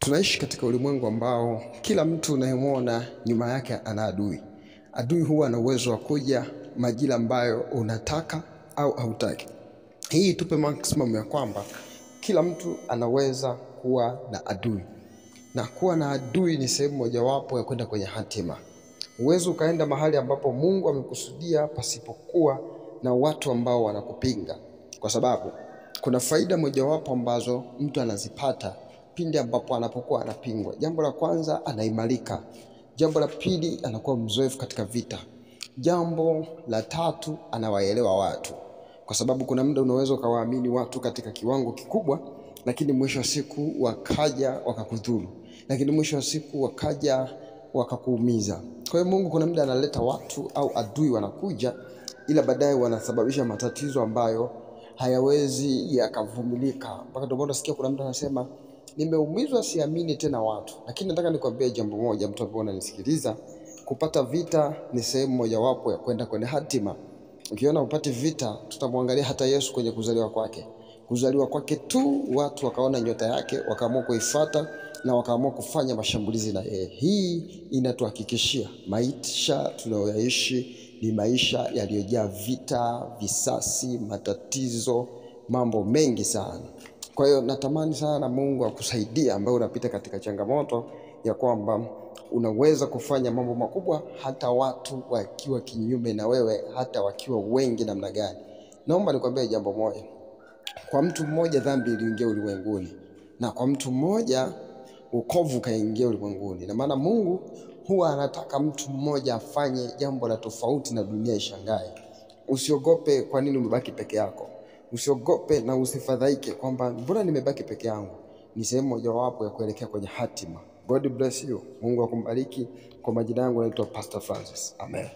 Tunaishi katika ulimwengu ambao kila mtu unayemwona nyuma yake ana adui. Adui huwa na uwezo wa kuja majira ambayo unataka au hautaki. Hii tupe maximum ya kwamba kila mtu anaweza kuwa na adui. Na kuwa na adui ni sehemu mojawapo ya kwenda kwenye hatima. Uwezo ukaenda mahali ambapo Mungu amekusudia pasipokuwa na watu ambao wanakupinga. Kwa sababu kuna faida mojawapo ambazo mtu anazipata pindi ambapo anapokuwa anapingwa. Jambo la kwanza, anaimarika. Jambo la pili, anakuwa mzoefu katika vita. Jambo la tatu, anawaelewa watu. Kwa sababu kuna muda unaweza ukawaamini watu katika kiwango kikubwa, lakini mwisho wa siku wakaja wakakudhuru. Lakini mwisho wa siku wakaja wakakuumiza. Kwa hiyo Mungu kuna muda analeta watu au adui wanakuja, ila baadaye wanasababisha matatizo ambayo hayawezi yakavumilika. Mpaka ndio unasikia kuna mtu anasema nimeumizwa, siamini tena watu. Lakini nataka nikwambie jambo moja, mtu ambaye unanisikiliza, kupata vita ni sehemu mojawapo ya kwenda kwenye hatima. Ukiona upate vita, tutamwangalia hata Yesu kwenye kuzaliwa kwake. Kuzaliwa kwake tu watu wakaona nyota yake, wakaamua kuifuata na wakaamua kufanya mashambulizi na yeye. Hii inatuhakikishia maisha tunayoishi ni maisha yaliyojaa vita, visasi, matatizo, mambo mengi sana. Kwa hiyo natamani sana Mungu akusaidie ambaye unapita katika changamoto ya kwamba unaweza kufanya mambo makubwa hata watu wakiwa kinyume na wewe, hata wakiwa wengi namna gani. Naomba nikwambie jambo moja. Kwa mtu mmoja dhambi iliingia ulimwenguni, na kwa mtu mmoja wokovu kaingia ulimwenguni. Na maana Mungu huwa anataka mtu mmoja afanye jambo la tofauti na dunia ishangae. Usiogope kwa nini umebaki peke yako. Usiogope na usifadhaike kwamba mbona nimebaki peke yangu. Ni sehemu mojawapo ya kuelekea kwenye hatima. God bless you. Mungu akubariki. Kwa majina yangu naitwa Pastor Francis. Amen.